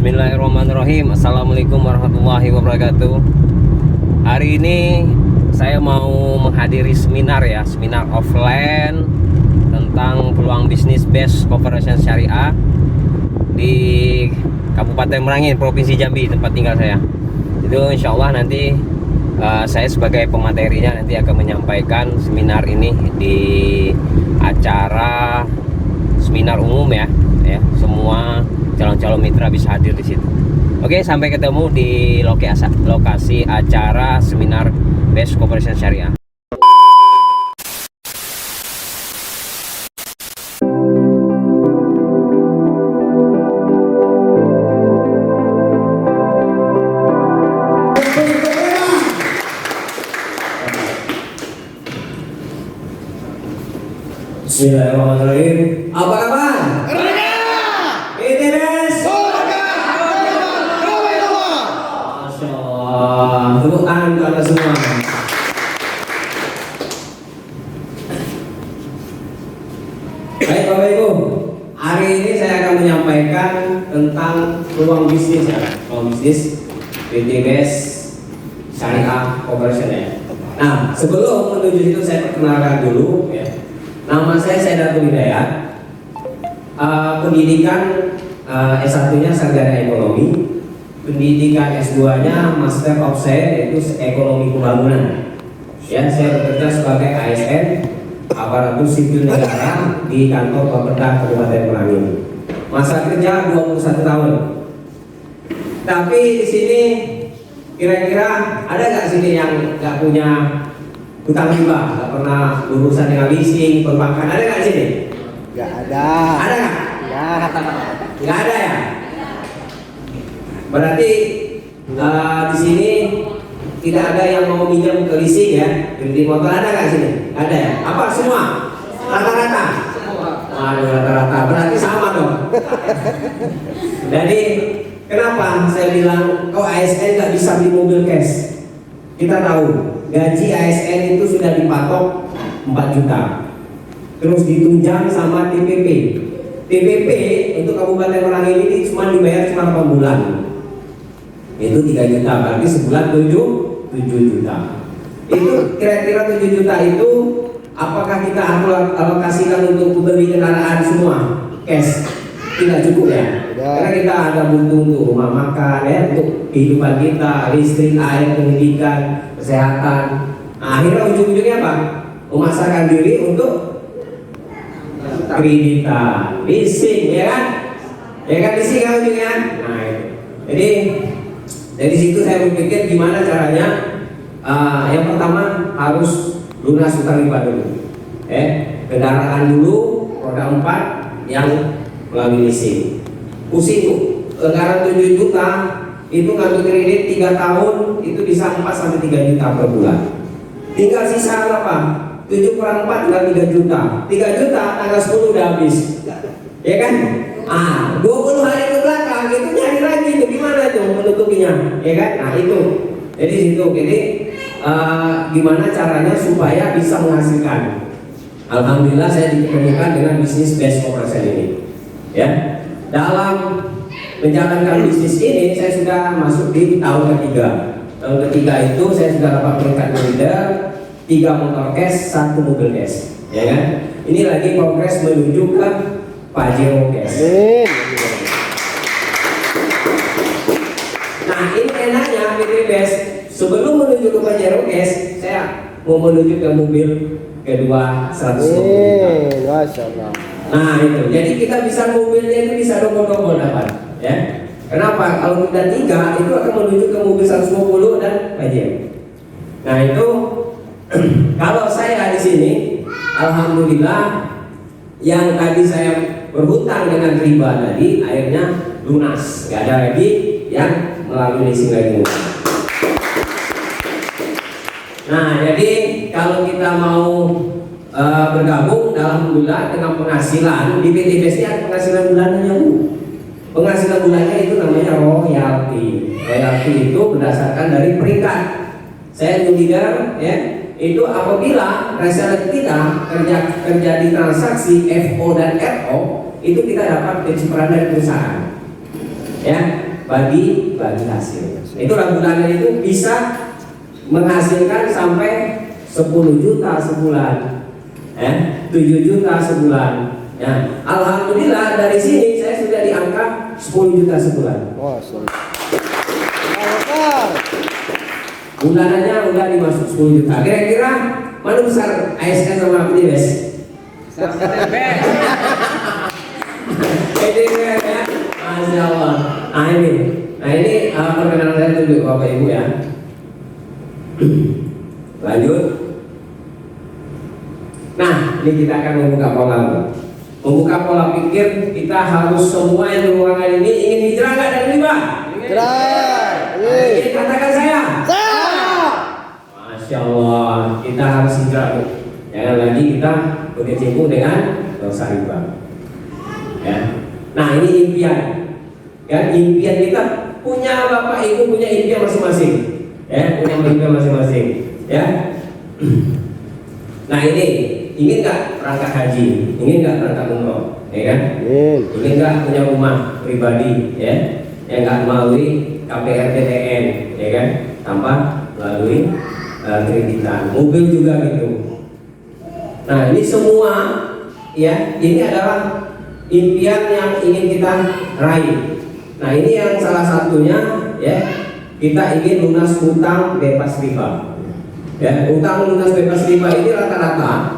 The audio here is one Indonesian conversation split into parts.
Bismillahirrahmanirrahim. Assalamualaikum warahmatullahi wabarakatuh. Hari ini saya mau menghadiri seminar offline tentang peluang bisnis Best Corporation Syariah di Kabupaten Merangin, Provinsi Jambi, tempat tinggal saya. Itu insya Allah nanti saya sebagai pematerinya nanti akan menyampaikan seminar ini di acara seminar umum ya. Semua calon-calon mitra bisa hadir di situ. Oke, sampai ketemu di lokasi acara seminar Best Corporation Syariah. Bismillahirrahmanirrahim. Apa kabar? Tepuk tangan untuk Anda semua. Baik Bapak Ibu, hari ini saya akan menyampaikan tentang peluang bisnis peluang bisnis PT Best Syariah Corporation ya. Nah, sebelum menuju itu saya perkenalkan dulu ya. Nama saya Saidatul Hidayat. Pendidikan S1-nya sarjana ekonomi. Pendidikan S2-nya Master of Science yaitu Ekonomi Pembangunan. Ya, saya bekerja sebagai ASN aparatur sipil negara di kantor Bapeda Kabupaten Merangin. Masa kerja 21 tahun. Tapi di sini kira-kira ada nggak sini yang nggak punya hutang riba, nggak pernah urusan dengan leasing, perbankan, ada nggak sini? Nggak ada. Ada nggak? Ya. Nggak ada ya? Berarti di sini tidak ada yang mau minjam ke leasing ya, kredit motor ada nggak sini? Ada ya? Apa semua? Rata-rata? Waduh, rata-rata. Berarti sama dong. Jadi kenapa saya bilang ASN nggak bisa beli mobil cash? Kita tahu gaji ASN itu sudah dipatok 4 juta. Terus ditunjang sama TPP. TPP untuk Kabupaten Merangin ini cuma dibayar 8 bulan. Itu 3 juta, berarti sebulan 7 juta. Itu kira-kira 7 juta itu apakah kita alokasikan untuk membeli kendaraan semua cash? Tidak cukup ya. Karena kita ada butuh untuk rumah makan ya, untuk kehidupan kita, listrik, air, pendidikan, kesehatan. Nah, akhirnya ujung-ujungnya apa? Memasarkan diri untuk kreditan, leasing ya kan? Ya kan leasing kan ujungnya? Nah, jadi dari situ saya berpikir gimana caranya. Yang pertama harus lunas hutang riba dulu. Kendaraan dulu roda 4 yang melalui leasing. Pusing tuh, anggaran 7 juta itu ngambil kredit 3 tahun itu bisa 4 sampai 3 juta per bulan. Tinggal sisa berapa? 7 kurang 4 tinggal 3 juta. 3 juta tanggal 10 udah habis. Ya kan? 20 hari ke belakang itu nyari lagi itu gimana tuh menutupinya, ya kan? Nah itu, jadi situ, jadi gimana caranya supaya bisa menghasilkan. Alhamdulillah saya ditemukan dengan bisnis Best Corporation ini. Ya, dalam menjalankan bisnis ini saya sudah masuk di tahun ketiga. Tahun ketiga itu saya sudah dapat peringkat leader, 3 motor cash, 1 mobil cash, ya kan? Ini lagi progres menuju ke Pajero cash. Nah ini enaknya PT Best sebelum menuju ke Pajero cash, saya mau menuju ke mobil kedua 120 juta. Nah itu, jadi kita bisa mobilnya itu bisa double dapat, ya. Kenapa? Kalau kita 3 itu akan menuju ke mobil 150 dan Pajero. Nah itu kalau saya di sini, alhamdulillah yang tadi saya berhutang dengan riba tadi akhirnya lunas, nggak ada lagi yang melalui leasing lagi. Nah jadi kalau kita mau bergabung, alhamdulillah dengan penghasilan di PT Best ini penghasilan bulanannya penghasilan bulannya itu namanya royalti. Royalti itu berdasarkan dari peringkat. Saya leader ya, itu apabila reseller kita kerja di transaksi FO dan RO itu kita dapat pencitraan dari perusahaan. Ya, bagi hasil. Itulah bulanan itu bisa menghasilkan sampai 10 juta sebulan, 7 juta sebulan. Ya, alhamdulillah dari sini saya sudah diangkat 10 juta sebulan. Bulanannya udah dimasuk 10 juta. Kira-kira mana besar ASN sama PDWS? ya. Masya Allah. Nah ini perkenalan saya dulu Bapak Ibu ya. Lanjut. Nah, ini kita akan membuka pola. Membuka pola pikir, kita harus semua yang di ruangan ini ingin hijrah nggak dari riba? Hijrah. Ini katakan saya. Masya Allah, kita harus hijrah. Jangan lagi kita berkecimpung dengan dosa riba. Ya. Nah, ini impian. Ya, impian kita punya Bapak Ibu punya impian masing-masing. Ya, punya impian masing-masing. Ya. Nah, ini ingin nggak berangkat haji? Ingin nggak berangkat umroh? Ya kan? Ingin nggak punya rumah pribadi? Ya, yang nggak melalui KPR/TTN, ya kan? Tanpa melalui kreditan. Mobil juga gitu. Nah, ini semua ya, ini adalah impian yang ingin kita raih. Nah, ini yang salah satunya ya, kita ingin lunas hutang bebas riba. Ya, utang lunas bebas riba ini rata-rata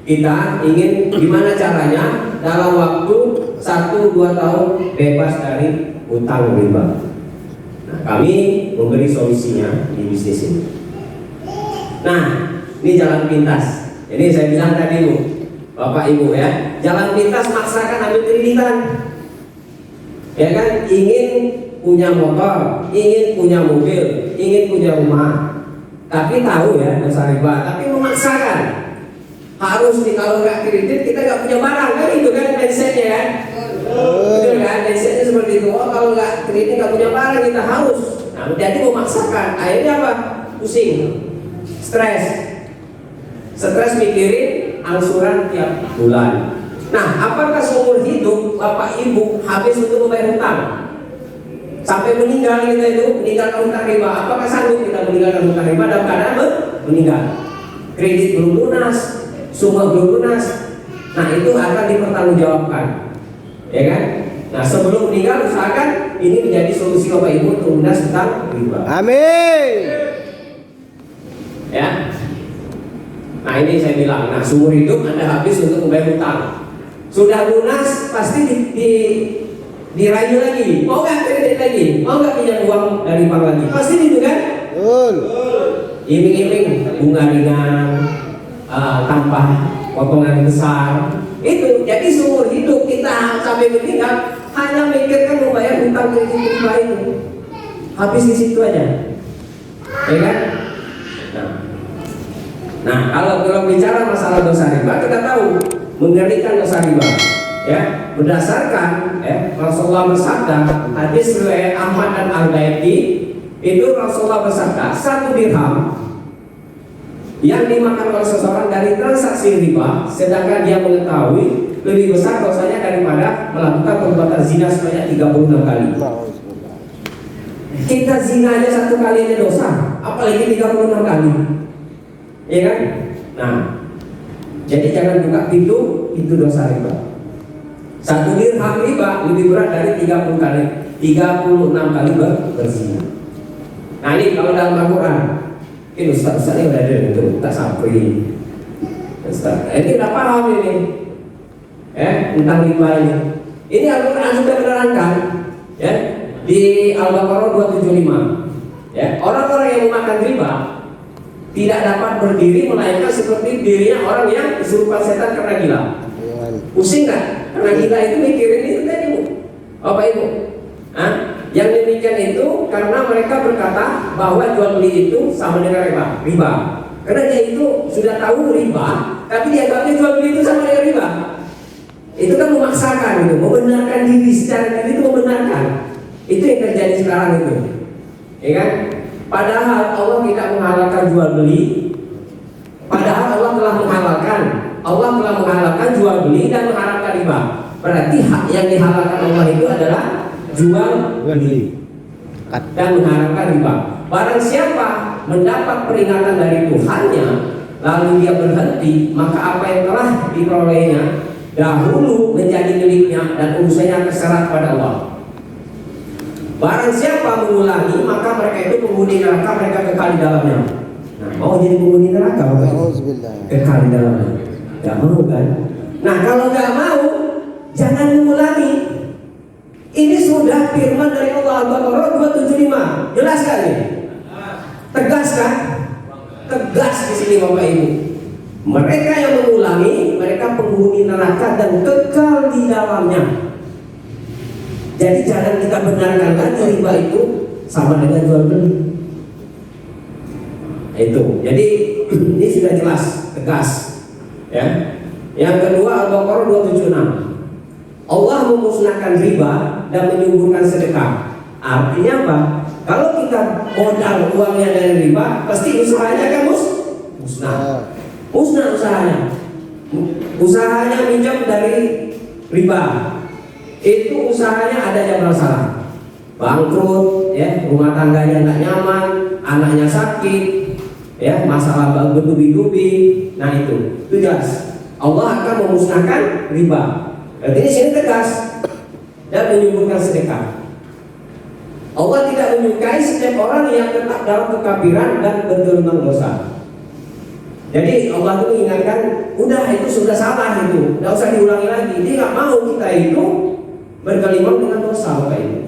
kita ingin gimana caranya dalam waktu 1-2 tahun bebas dari utang riba. Nah, kami memberi solusinya di bisnis ini. Nah, ini jalan pintas. Ini saya bilang tadi Bu, Bapak Ibu ya, jalan pintas maksakan ambil kreditan. Ya kan, ingin punya motor, ingin punya mobil, ingin punya rumah, tapi tahu ya dosa riba, tapi memaksakan. Harus nih, kalau nggak kredit kita nggak punya barang kan, itu kan mindsetnya kan. Betul kan, mindsetnya seperti itu. Oh, kalau nggak kredit nggak punya barang kita harus. Nah, jadi memaksakan. Akhirnya apa? Pusing, stres mikirin angsuran tiap bulan. Nah, apakah seumur hidup Bapak Ibu habis untuk membayar hutang? Sampai meninggal kita itu, meninggalkan hutang riba. Apakah sanggup kita meninggalkan hutang riba dalam keadaan meninggal? Kredit belum lunas, sumber belum lunas. Nah, itu akan dipertanggungjawabkan, ya kan? Nah, sebelum meninggal usahakan ini menjadi solusi Bapak Ibu untuk lunas hutang riba. Amin. Ya. Nah, ini saya bilang, nah seumur hidup Anda habis untuk membayar hutang. Sudah lunas pasti dirayu lagi. Mau nggak kredit lagi? Mau nggak pinjam uang dari bank lagi? Pasti itu kan? Iming-iming bunga ringan, tanpa potongan besar. Itu jadi seumur hidup kita sampai meninggal hanya mikirkan membayar hutang kredit lain. Habis di situ aja, ya kan? Nah, kalau bicara masalah dosa riba, kita tahu mengerikan dosa riba. Ya, berdasarkan Rasulullah bersabda, hadis riwayat Ahmad dan Al-Baihaqi, itu Rasulullah bersabda, 1 dirham yang dimakan oleh seseorang dari transaksi riba, sedangkan dia mengetahui lebih besar dosanya daripada melakukan perbuatan zina sebanyak 36 kali. Kita zina aja 1 kali aja dosa, apalagi 36 kali. Ya kan? Nah, jadi jangan buka pintu dosa riba. 1 dirham riba lebih berat dari 36 kali berzina. Nah, ini kalau dalam Al-Quran, ini Ustaz ini udah ada itu, tak sapri. Ustaz, ini udah paham ini, tentang riba ini. Ini Al-Quran sudah menerangkan, ya, di Al-Baqarah 275. Ya, orang-orang yang memakan riba tidak dapat berdiri melainkan seperti dirinya orang yang kesurupan setan karena gila. Pusing nggak? Karena gila itu mikirin itu tadi Bu, Bapak Ibu. Yang demikian itu karena mereka berkata bahwa jual beli itu sama dengan riba. Karena dia itu sudah tahu riba, tapi dia tahu jual beli itu sama dengan riba. Itu kan memaksakan itu, membenarkan diri secara diri itu membenarkan. Itu yang terjadi sekarang itu, ya kan? Padahal Allah tidak menghalalkan jual beli. Padahal Allah telah menghalalkan jual beli dan mengharamkan riba. Berarti hak yang dihalalkan Allah itu adalah jual Beli. dan mengharapkan riba. Barang siapa mendapat peringatan dari Tuhannya lalu dia berhenti, maka apa yang telah diperolehnya dahulu menjadi miliknya dan urusannya terserah pada Allah. Barang siapa mengulangi, maka mereka itu penghuni neraka, mereka kekal di dalamnya. Nah, mau jadi penghuni neraka, Auzubillah. kekal di dalamnya. Gak mau kan? Nah, kalau gak mau, jangan mengulangi. Ini sudah firman dari Allah, Al-Baqarah 275. Jelas kan ini? Tegas kan? Tegas di sini Bapak Ibu. Mereka yang mengulangi, mereka penghuni neraka dan kekal di dalamnya. Jadi jangan kita benarkan lagi riba itu sama dengan jual beli. Itu. Jadi ini sudah jelas, tegas. Ya. Yang kedua Al-Baqarah 276. Allah memusnahkan riba dan menyuburkan sedekah. Artinya apa? Kalau kita modal uangnya dari riba, pasti usahanya kan musnah. Musnah usahanya. Usahanya minjam dari riba. Itu usahanya ada yang masalah. Bangkrut, ya, rumah tangganya nggak nyaman, anaknya sakit, ya, masalah bertubi-tubi. Nah itu jelas. Allah akan memusnahkan riba. Berarti di sini tegas dan menyuburkan sedekah. Allah tidak menyukai setiap orang yang tetap dalam kekafiran dan bergelimang dosa. Jadi Allah itu mengingatkan, udah itu sudah salah itu, nggak usah diulangi lagi. Dia nggak mau kita itu bergelimang dengan dosa, Bapak Ibu.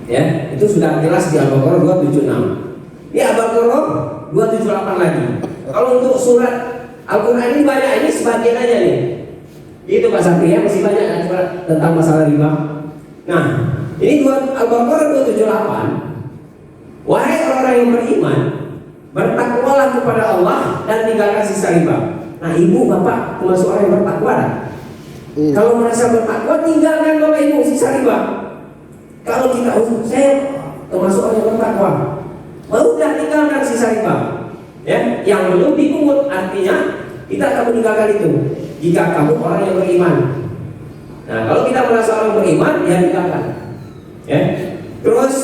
Ya, itu sudah jelas di Al-Baqarah 276. Di Al-Baqarah 278 lagi. Kalau untuk surat Al-Quran ini banyak, ini sebagian aja nih. Itu Pak Satria masih banyak kan tentang masalah riba. Nah, ini Al-Baqarah 278. Wahai orang yang beriman, bertakwalah kepada Allah dan tinggalkan sisa riba. Nah, ibu bapak termasuk orang yang bertakwa dah. Kalau merasa bertakwa, tinggalkan Bapak Ibu sisa riba. Kalau kita saya termasuk orang yang bertakwa, udah tinggalkan sisa riba. Ya, yang belum dipungut artinya kita akan meninggalkan itu. Jika kamu orang yang beriman. Nah, kalau kita merasa orang beriman, ya tinggalkan. Ya. Terus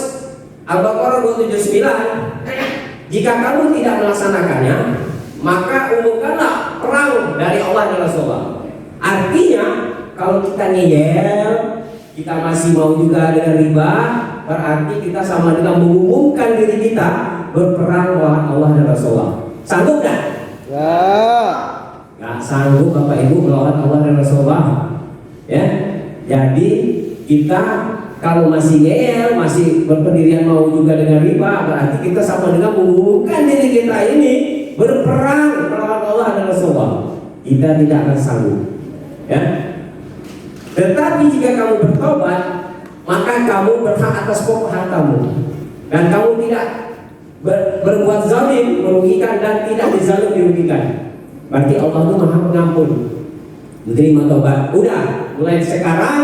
Al-Baqarah 279, jika kamu tidak melaksanakannya, maka umumkanlah perang dari Allah dan Rasulullah. Artinya, kalau kita ngeyel, kita masih mau juga dengan riba, berarti kita sama dengan mengumumkan diri kita berperang melawan Allah dan Rasulullah. Sanggup gak? Ya. Gak sanggup Bapak Ibu melawan Allah dan Rasulullah. Ya, jadi kita kalau masih ngeyel, masih berpendirian mau juga dengan riba, berarti kita sama dengan mengumumkan diri kita ini berperang melawan Allah dan Rasulullah. Kita tidak akan sanggup. Ya. Tetapi jika kamu bertobat, maka kamu berhak atas pokok hartamu dan kamu tidak berbuat zalim, merugikan dan tidak dizalim dirugikan. Berarti Allah itu Maha Pengampun, menerima tobat. Udah, mulai sekarang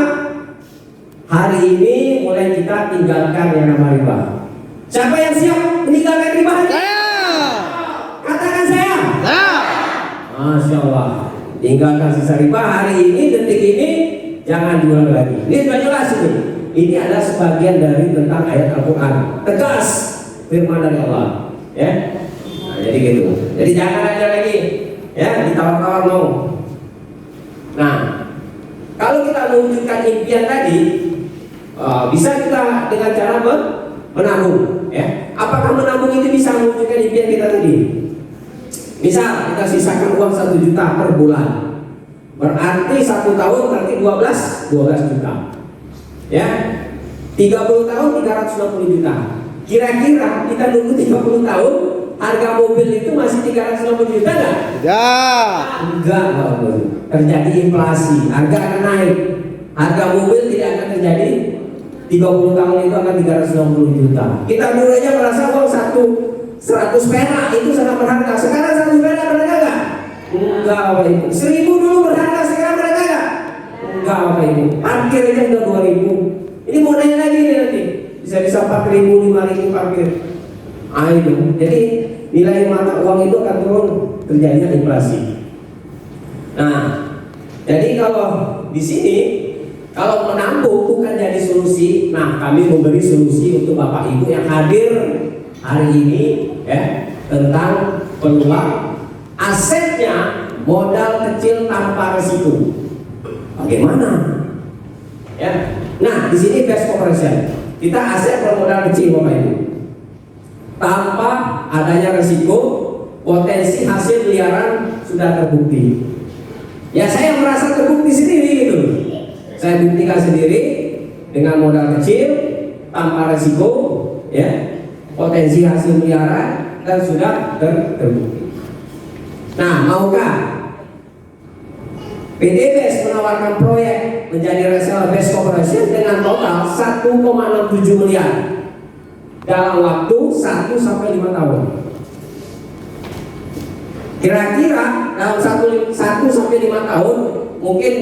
hari ini mulai kita tinggalkan yang nama riba. Siapa yang siap meninggalkan riba? Saya. Katakan saya. Saya. Masya Allah. Tinggalkan sisa riba hari ini, detik ini, jangan diulang lagi. Ini sudah jelas ini. Ini adalah sebagian dari tentang ayat Al-Quran. Tegas firman dari Allah. Ya. Nah, jadi gitu. Jadi jangan ada lagi. Ya, ditawar-tawar mau. Nah, kalau kita mewujudkan impian tadi, bisa kita dengan cara menabung. Ya. Apakah menabung itu bisa mewujudkan impian kita tadi? Misal kita sisakan uang 1 juta per bulan, berarti 1 tahun berarti 12 juta. Ya, 30 tahun 360 juta. Kira-kira kita nunggu 30 tahun, harga mobil itu masih 360 juta nggak? Tidak. Enggak, bagus. Terjadi inflasi, harga akan naik. Harga mobil tidak akan terjadi 30 tahun itu akan 360 juta. Kita dulu aja merasa uang 100 perak itu sangat berharga. Sekarang 100 perak berharga nggak? Enggak, Bapak Ibu. 1000 dulu berharga, sekarang berharga nggak? Enggak, Bapak Ibu. Parkir aja udah 2000. Ini mau naik lagi nih nanti. Bisa 4000, 5000 parkir. Ayo. Jadi nilai mata uang itu akan turun, terjadinya inflasi. Nah, jadi kalau di sini Kalau menabung bukan jadi solusi, nah kami memberi solusi untuk Bapak Ibu yang hadir hari ini ya, tentang peluang asetnya modal kecil tanpa risiko. Bagaimana? Ya. Nah, di sini best corporation. Kita aset bermodal kecil Bapak Ibu. Tanpa adanya risiko, potensi hasil miliaran sudah terbukti. Ya saya merasa terbukti sendiri gitu. Saya buktikan sendiri dengan modal kecil tanpa risiko, ya, potensi hasil miliaran dan sudah terbukti. Nah, maukah PDBes menawarkan proyek menjadi reseller best corporation dengan total 1,67 miliar dalam waktu 1 sampai 5 tahun? Kira-kira dalam 1 sampai 5 tahun mungkin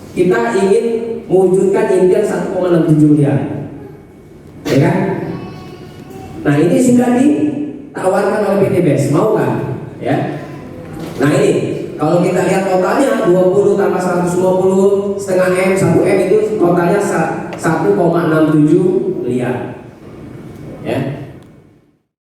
kita ingin mewujudkan impian 1,67 miliar, ya kan? Nah ini sudah ditawarkan oleh PDBes, mau nggak? Ya. Nah ini kalau kita lihat totalnya 20 tambah 150 setengah M 1 M itu totalnya 1,67 miliar, ya.